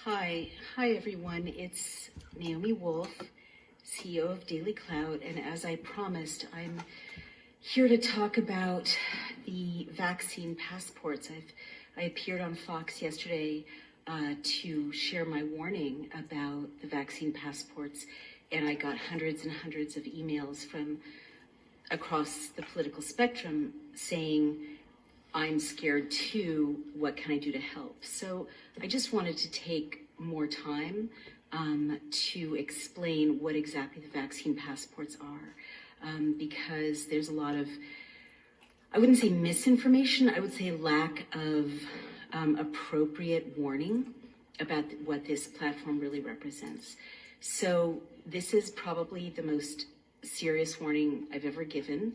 Hi everyone. It's Naomi Wolf, CEO of Daily Cloud, and as I promised, I'm here to talk about the vaccine passports. I appeared on Fox yesterday to share my warning about the vaccine passports, and I got hundreds and hundreds of emails from across the political spectrum saying, I'm scared too, what can I do to help? So I just wanted to take more time to explain what exactly the vaccine passports are, because there's a lot of, I wouldn't say misinformation, I would say lack of appropriate warning about what this platform really represents. So this is probably the most serious warning I've ever given.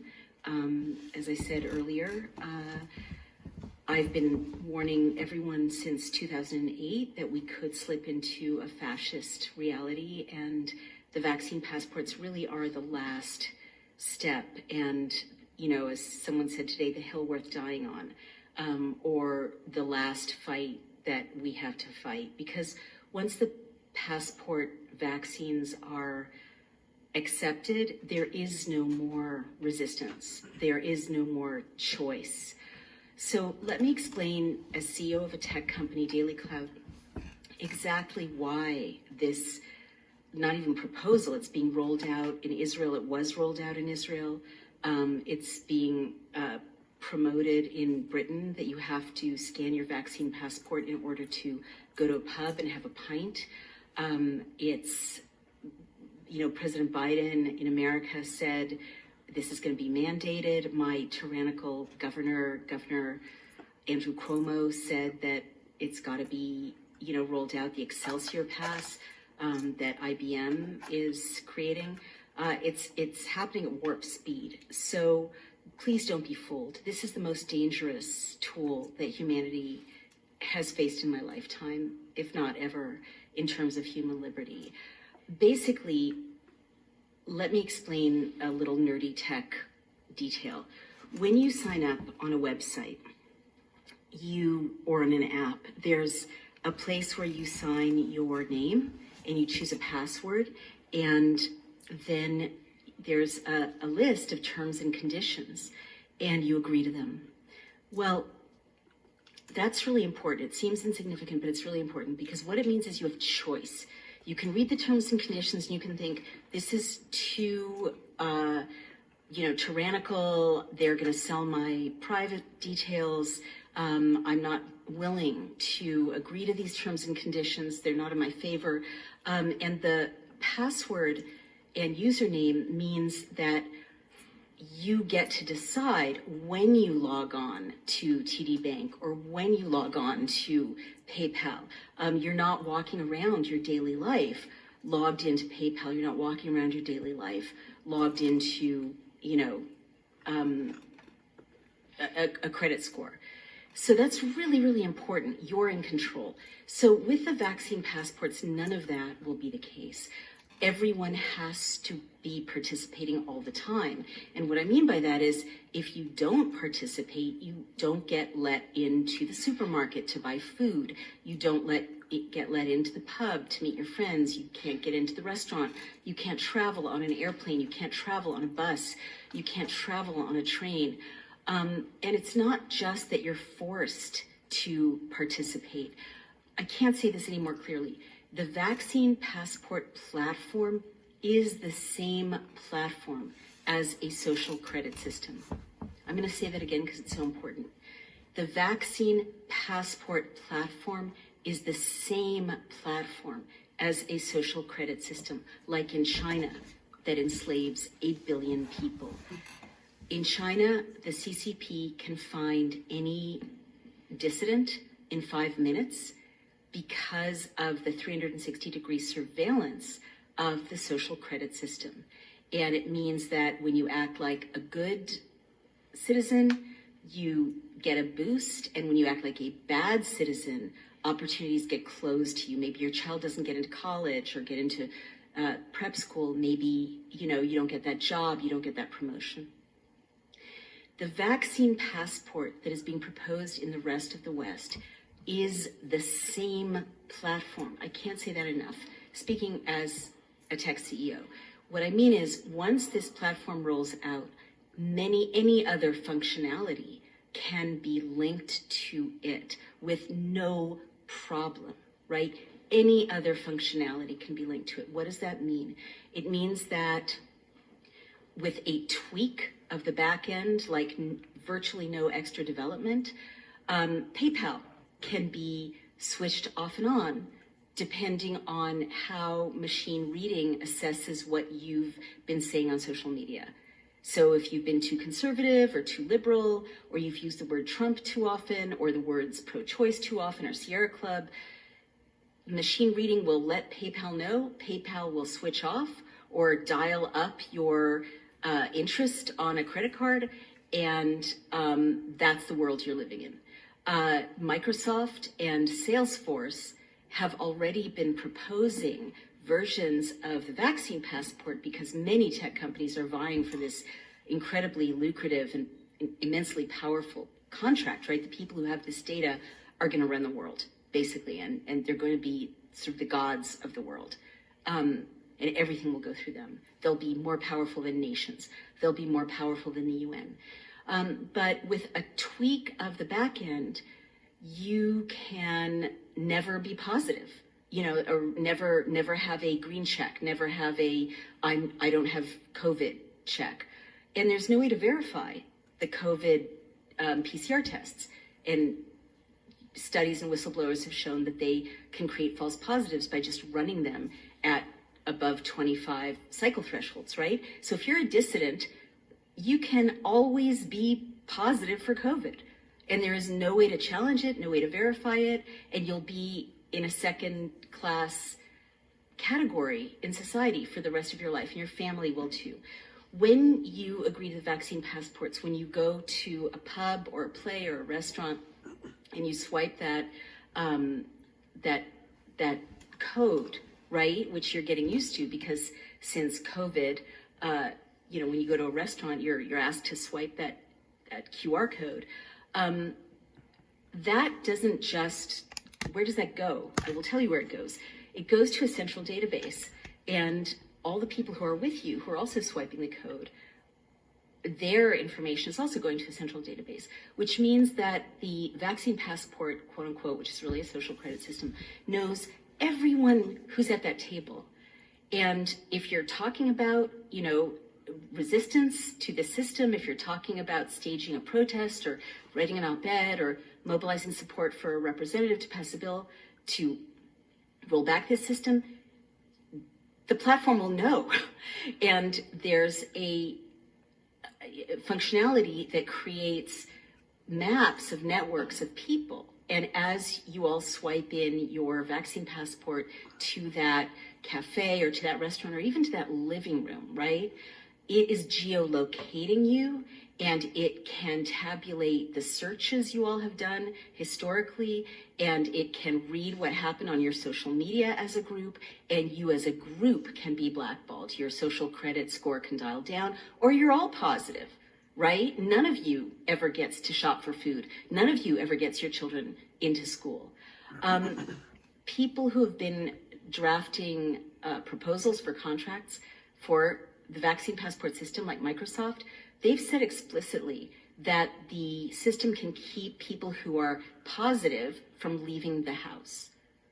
As I said earlier, I've been warning everyone since 2008 that we could slip into a fascist reality, and the vaccine passports really are the last step. And, you know, as someone said today, the hill worth dying on, or the last fight that we have to fight. Because once the passport vaccines are accepted, there is no more resistance. There is no more choice. So let me explain, as CEO of a tech company, Daily Cloud, exactly why this, not even proposal, it's being rolled out in Israel. It was rolled out in Israel. It's being promoted in Britain that you have to scan your vaccine passport in order to go to a pub and have a pint. President Biden in America said this is going to be mandated. My tyrannical Governor Andrew Cuomo, said that it's got to be, rolled out. The Excelsior Pass that IBM is creating. It's happening at warp speed. So please don't be fooled. This is the most dangerous tool that humanity has faced in my lifetime, if not ever, in terms of human liberty. Basically, let me explain a little nerdy tech detail. When you sign up on a website, or on an app, there's a place where you sign your name and you choose a password, and then there's a list of terms and conditions, and you agree to them. Well, that's really important. It seems insignificant, but it's really important, because what it means is you have choice. You can read the terms and conditions and you can think, this is too, tyrannical. They're going to sell my private details. I'm not willing to agree to these terms and conditions. They're not in my favor. And the password and username means that you get to decide when you log on to TD Bank or when you log on to PayPal. You're not walking around your daily life logged into PayPal. You're not walking around your daily life logged into, a credit score. So that's really, really important. You're in control. So with the vaccine passports, none of that will be the case. Everyone has to be participating all the time. And what I mean by that is, if you don't participate, you don't get let into the supermarket to buy food. You don't get let into the pub to meet your friends. You can't get into the restaurant. You can't travel on an airplane. You can't travel on a bus. You can't travel on a train. And it's not just that you're forced to participate. I can't say this any more clearly. The vaccine passport platform is the same platform as a social credit system. I'm going to say that again because it's so important. The vaccine passport platform is the same platform as a social credit system, like in China, that enslaves 8 billion people. In China, the CCP can find any dissident in 5 minutes because of the 360-degree surveillance of the social credit system. And it means that when you act like a good citizen, you get a boost. And when you act like a bad citizen, opportunities get closed to you. Maybe your child doesn't get into college or get into prep school. Maybe, you don't get that job, you don't get that promotion. The vaccine passport that is being proposed in the rest of the West is the same platform. I can't say that enough. Speaking as a tech CEO, what I mean is once this platform rolls out, any other functionality can be linked to it with no problem, right? Any other functionality can be linked to it. What does that mean? It means that with a tweak of the back end, like virtually no extra development, PayPal can be switched off and on depending on how machine reading assesses what you've been saying on social media. So if you've been too conservative or too liberal, or you've used the word Trump too often, or the words pro-choice too often, or Sierra Club, machine reading will let PayPal know. PayPal will switch off or dial up your interest on a credit card, and that's the world you're living in. Microsoft and Salesforce have already been proposing versions of the vaccine passport because many tech companies are vying for this incredibly lucrative and immensely powerful contract, right? The people who have this data are going to run the world, basically, and they're going to be sort of the gods of the world. And everything will go through them. They'll be more powerful than nations. They'll be more powerful than the UN. But with a tweak of the back end, you can never be positive, or never have a green check, never have a I don't have COVID check. And there's no way to verify the COVID PCR tests. And studies and whistleblowers have shown that they can create false positives by just running them at above 25 cycle thresholds, right? So if you're a dissident, you can always be positive for COVID. And there is no way to challenge it, no way to verify it, and you'll be in a second-class category in society for the rest of your life, and your family will too. When you agree to the vaccine passports, when you go to a pub or a play or a restaurant, and you swipe that code, right, which you're getting used to because since COVID, when you go to a restaurant, you're asked to swipe that QR code. That doesn't just, where does that go? I will tell you where it goes. It goes to a central database, and all the people who are with you, who are also swiping the code, their information is also going to a central database, which means that the vaccine passport, quote unquote, which is really a social credit system, knows everyone who's at that table. And if you're talking about, resistance to the system, if you're talking about staging a protest or writing an op-ed or mobilizing support for a representative to pass a bill to roll back this system, the platform will know. And there's a functionality that creates maps of networks of people. And as you all swipe in your vaccine passport to that cafe or to that restaurant or even to that living room, right? It is geolocating you, and it can tabulate the searches you all have done historically, and it can read what happened on your social media as a group, and you as a group can be blackballed. Your social credit score can dial down, or you're all positive, right? None of you ever gets to shop for food. None of you ever gets your children into school. People who have been drafting proposals for contracts for the vaccine passport system, like Microsoft, they've said explicitly that the system can keep people who are positive from leaving the house,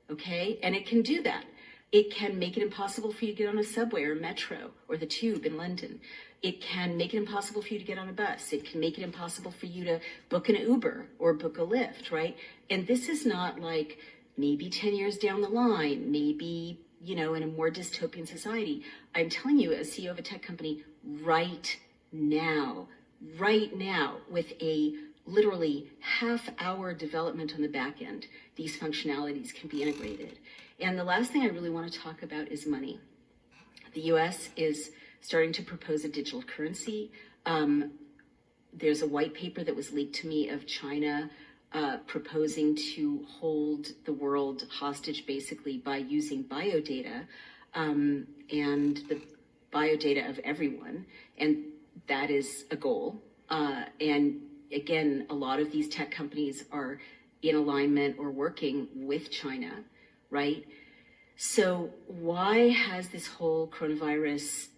okay? And it can do that. It can make it impossible for you to get on a subway or metro or the tube in London. It can make it impossible for you to get on a bus. It can make it impossible for you to book an Uber or book a Lyft, right? And this is not like maybe 10 years down the line, maybe, in a more dystopian society. I'm telling you, as CEO of a tech company, right now, with a literally half-hour development on the back end, these functionalities can be integrated. And the last thing I really want to talk about is money. The US is starting to propose a digital currency. There's a white paper that was leaked to me of China proposing to hold the world hostage basically by using biodata and the biodata of everyone. And that is a goal. And again, a lot of these tech companies are in alignment or working with China, right? So why has this whole coronavirus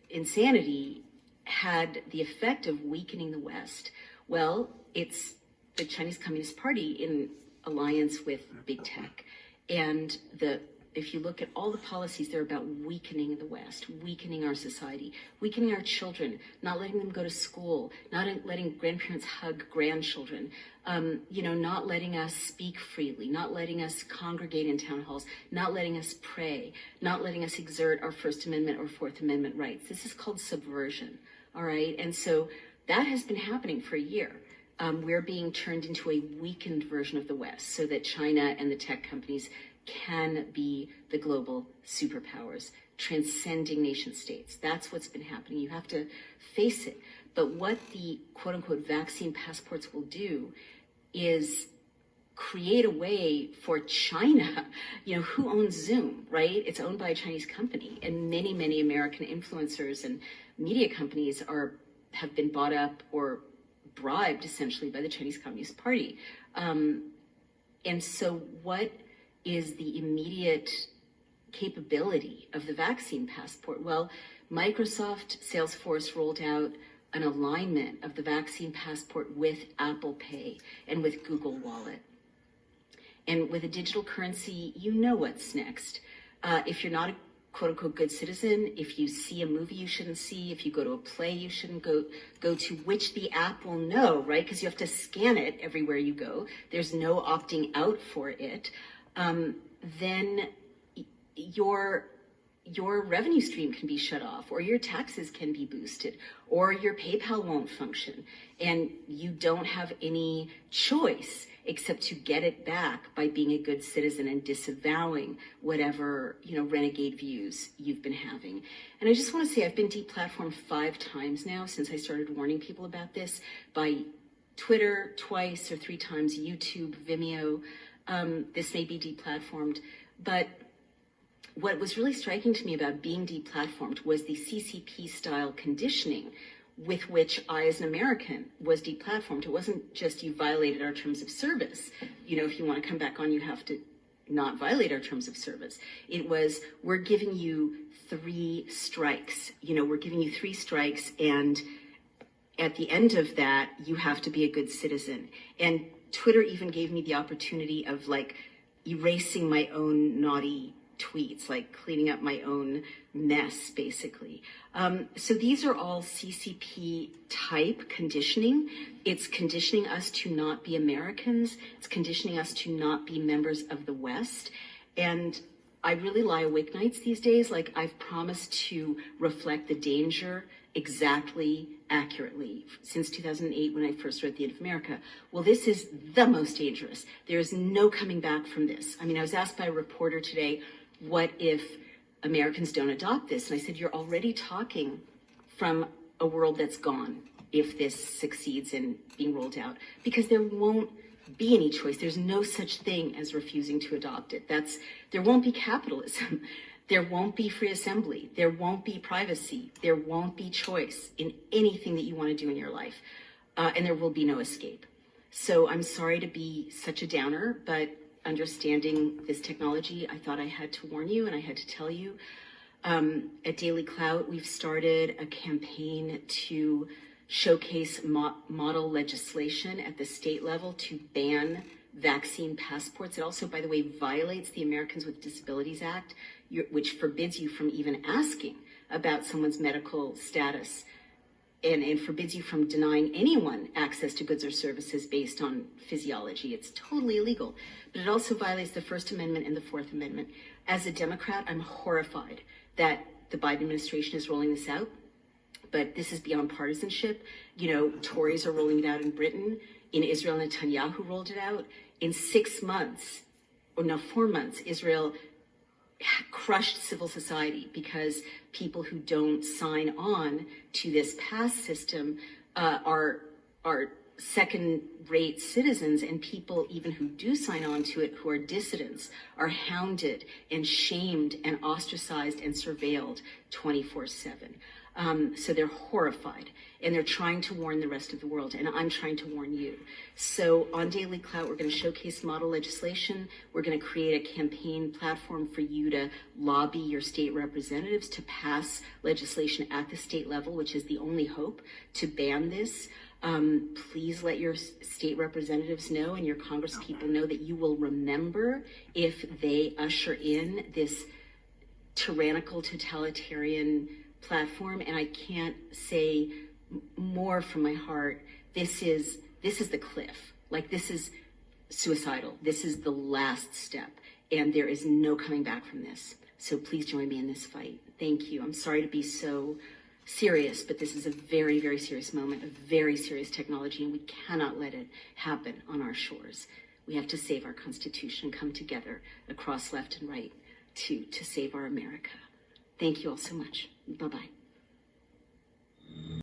insanity had the effect of weakening the West? Well, it's the Chinese Communist Party in alliance with big tech. And if you look at all the policies, they're about weakening the West, weakening our society, weakening our children, not letting them go to school, not letting grandparents hug grandchildren, not letting us speak freely, not letting us congregate in town halls, not letting us pray, not letting us exert our First Amendment or Fourth Amendment rights. This is called subversion, all right? And so that has been happening for a year. We're being turned into a weakened version of the West so that China and the tech companies can be the global superpowers, transcending nation states. That's what's been happening. You have to face it. But what the quote unquote vaccine passports will do is create a way for China, who owns Zoom, right? It's owned by a Chinese company, and many, many American influencers and media companies have been bought up or bribed essentially by the Chinese Communist Party. And so what is the immediate capability of the vaccine passport? Well, Microsoft, Salesforce rolled out an alignment of the vaccine passport with Apple Pay and with Google Wallet. And with a digital currency, you know what's next. If you're not a quote unquote good citizen, if you see a movie you shouldn't see, if you go to a play you shouldn't go to, which the app will know, right? Because you have to scan it everywhere you go. There's no opting out for it. Then your revenue stream can be shut off, or your taxes can be boosted, or your PayPal won't function, and you don't have any choice except to get it back by being a good citizen and disavowing whatever, renegade views you've been having. And I just want to say I've been deplatformed 5 times now since I started warning people about this, by Twitter twice or 3 times, YouTube, Vimeo. This may be deplatformed, but what was really striking to me about being deplatformed was the CCP-style conditioning with which I, as an American, was deplatformed. It wasn't just you violated our terms of service. If you want to come back on, you have to not violate our terms of service. It was, we're giving you 3 strikes. We're giving you 3 strikes, and at the end of that, you have to be a good citizen. And Twitter even gave me the opportunity of erasing my own naughty tweets, cleaning up my own mess, basically. So these are all CCP type conditioning. It's conditioning us to not be Americans. It's conditioning us to not be members of the West. And I really lie awake nights these days. I've promised to reflect the danger exactly, accurately, since 2008 when I first read The End of America. Well, this is the most dangerous. There is no coming back from this. I was asked by a reporter today, what if Americans don't adopt this? And I said, you're already talking from a world that's gone if this succeeds in being rolled out, because there won't be any choice. There's no such thing as refusing to adopt it. There won't be capitalism. There won't be free assembly. There won't be privacy. There won't be choice in anything that you want to do in your life. And there will be no escape. So I'm sorry to be such a downer, but understanding this technology, I thought I had to warn you and I had to tell you. At Daily Clout, we've started a campaign to showcase model legislation at the state level to ban vaccine passports. It also, by the way, violates the Americans with Disabilities Act, which forbids you from even asking about someone's medical status and forbids you from denying anyone access to goods or services based on physiology. It's totally illegal. But it also violates the First Amendment and the Fourth Amendment. As a Democrat, I'm horrified that the Biden administration is rolling this out. But this is beyond partisanship. Tories are rolling it out in Britain. In Israel, Netanyahu rolled it out. In 6 months, 4 months, Israel crushed civil society because people who don't sign on to this pass system are second-rate citizens, and people even who do sign on to it, who are dissidents, are hounded and shamed and ostracized and surveilled 24/7. So they're horrified, and they're trying to warn the rest of the world, and I'm trying to warn you. So on Daily Clout, we're going to showcase model legislation. We're going to create a campaign platform for you to lobby your state representatives to pass legislation at the state level, which is the only hope to ban this. Please let your state representatives know and your congresspeople know that you will remember if they usher in this tyrannical, totalitarian platform. And I can't say more from my heart. This is the cliff. Like, this is suicidal. This is the last step, and there is no coming back from this. So please join me in this fight. Thank you. I'm sorry to be so serious, but this is a very, very serious moment, a very serious technology, and we cannot let it happen on our shores. We have to save our Constitution, come together across left and right to save our America. Thank you all so much. Bye-bye.